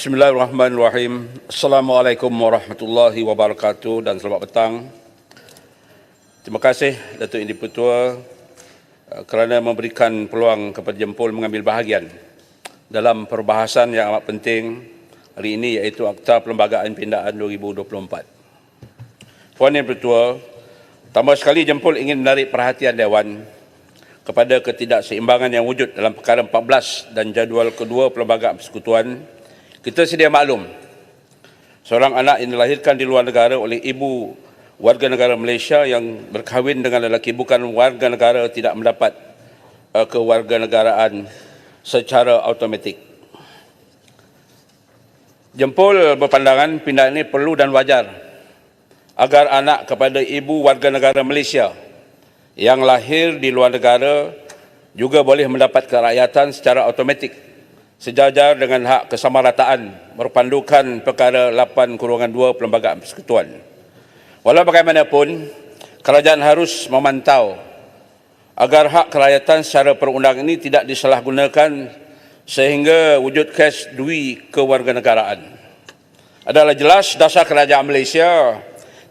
Bismillahirrahmanirrahim. Assalamualaikum warahmatullahi wabarakatuh dan selamat petang. Terima kasih Datuk Yang di-Pertua kerana memberikan peluang kepada Jempol mengambil bahagian dalam perbahasan yang amat penting hari ini, iaitu Akta Perlembagaan Pindaan 2024. Puan Yang Pertua, tambah sekali Jempol ingin menarik perhatian Dewan kepada ketidakseimbangan yang wujud dalam perkara 14 dan jadual kedua Perlembagaan Persekutuan. Kita sedia maklum, seorang anak yang dilahirkan di luar negara oleh ibu warga negara Malaysia yang berkahwin dengan lelaki bukan warga negara tidak mendapat kewarganegaraan secara automatik. Jempol berpandangan pindaan ini perlu dan wajar agar anak kepada ibu warga negara Malaysia yang lahir di luar negara juga boleh mendapat kerakyatan secara automatik sejajar dengan hak kesamarataan berpandukan perkara 8/2 Perlembagaan Persekutuan. Walau bagaimanapun, kerajaan harus memantau agar hak kerakyatan secara perundang ini tidak disalahgunakan sehingga wujud kes dui kewarganegaraan. Adalah jelas dasar kerajaan Malaysia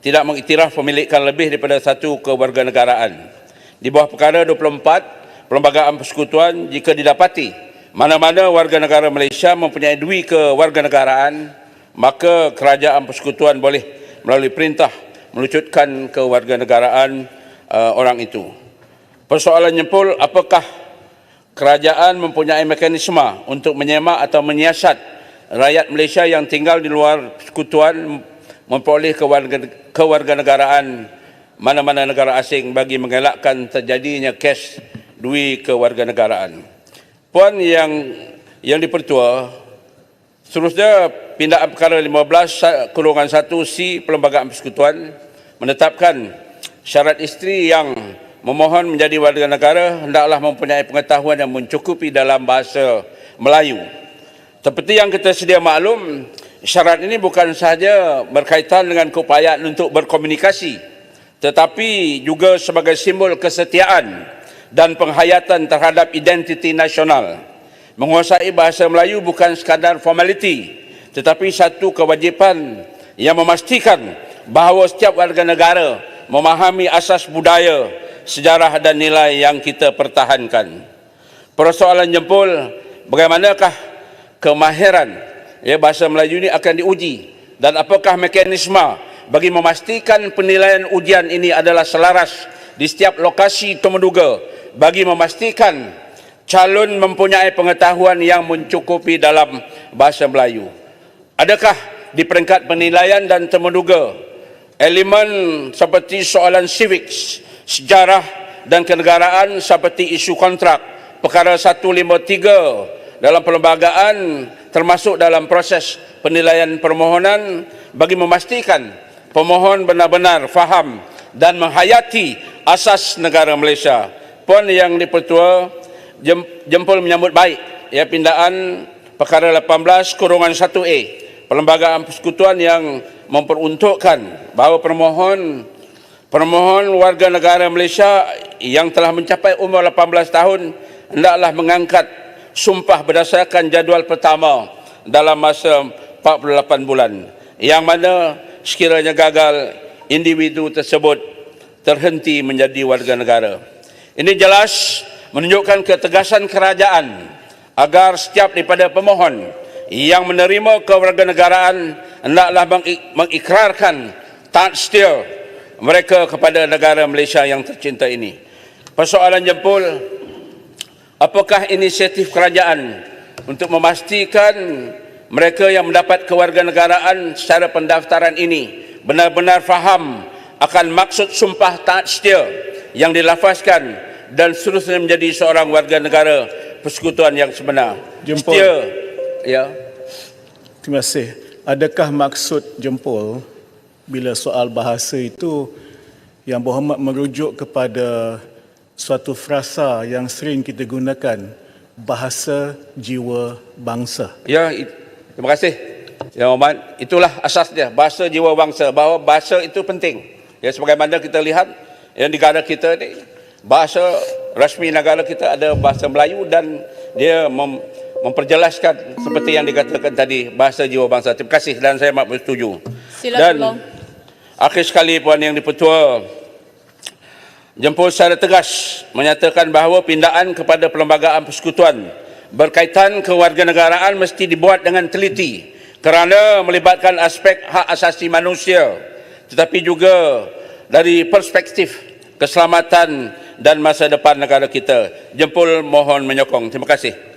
tidak mengiktiraf pemilikan lebih daripada satu kewarganegaraan. Di bawah perkara 24 Perlembagaan Persekutuan, jika didapati mana-mana warga negara Malaysia mempunyai dui kewarganegaraan, maka kerajaan persekutuan boleh melalui perintah melucutkan kewarganegaraan orang itu. Persoalan Jempol, apakah kerajaan mempunyai mekanisme untuk menyemak atau menyiasat rakyat Malaysia yang tinggal di luar persekutuan memperoleh kewarganegaraan mana-mana negara asing bagi mengelakkan terjadinya kes dui kewarganegaraan? Puan Yang di-Pertua, seterusnya pindaan perkara 15/1C Perlembagaan Persekutuan menetapkan syarat isteri yang memohon menjadi warga negara hendaklah mempunyai pengetahuan yang mencukupi dalam bahasa Melayu. Seperti yang kita sedia maklum, syarat ini bukan sahaja berkaitan dengan keupayaan untuk berkomunikasi, tetapi juga sebagai simbol kesetiaan dan penghayatan terhadap identiti nasional. Menguasai bahasa Melayu bukan sekadar formaliti, tetapi satu kewajipan yang memastikan bahawa setiap warga negara memahami asas budaya, sejarah dan nilai yang kita pertahankan. Persoalan Jempol, bagaimanakah kemahiran bahasa Melayu ini akan diuji dan apakah mekanisme bagi memastikan penilaian ujian ini adalah selaras di setiap lokasi temuduga bagi memastikan calon mempunyai pengetahuan yang mencukupi dalam bahasa Melayu. Adakah di peringkat penilaian dan temuduga elemen seperti soalan civics, sejarah dan kenegaraan seperti isu kontrak perkara 153 dalam perlembagaan termasuk dalam proses penilaian permohonan bagi memastikan pemohon benar-benar faham dan menghayati asas negara Malaysia? Puan Yang di-Pertua, Jempol menyambut baik pindaan perkara 18/1A Perlembagaan Persekutuan yang memperuntukkan bahawa permohon warga negara Malaysia yang telah mencapai umur 18 tahun hendaklah mengangkat sumpah berdasarkan jadual pertama dalam masa 48 bulan, yang mana sekiranya gagal, individu tersebut terhenti menjadi warga negara. Ini jelas menunjukkan ketegasan kerajaan agar setiap daripada pemohon yang menerima kewarganegaraan hendaklah mengikrarkan taat setia mereka kepada negara Malaysia yang tercinta ini. Persoalan Jempol, apakah inisiatif kerajaan untuk memastikan mereka yang mendapat kewarganegaraan secara pendaftaran ini benar-benar faham akan maksud sumpah taat setia yang dilafazkan dan seterusnya menjadi seorang warga negara persekutuan yang sebenar? Jempol. Setia, ya. Terima kasih. Adakah maksud Jempol bila soal bahasa itu yang berhormat merujuk kepada suatu frasa yang sering kita gunakan, bahasa jiwa bangsa? Ya, terima kasih. Ya, Hormat, itulah asasnya, bahasa jiwa bangsa, bahawa bahasa itu penting. Ya, sebagaimana kita lihat negara kita ni, bahasa rasmi negara kita ada bahasa Melayu dan dia memperjelaskan seperti yang dikatakan tadi bahasa jiwa bangsa. Terima kasih dan saya amat bersetuju. Sila Dan tolong. akhir sekali Puan Yang di-Pertua, Jempol secara tegas menyatakan bahawa pindaan kepada perlembagaan persekutuan berkaitan kewarganegaraan mesti dibuat dengan teliti kerana melibatkan aspek hak asasi manusia tetapi juga dari perspektif keselamatan dan masa depan negara kita. Jempol mohon menyokong. Terima kasih.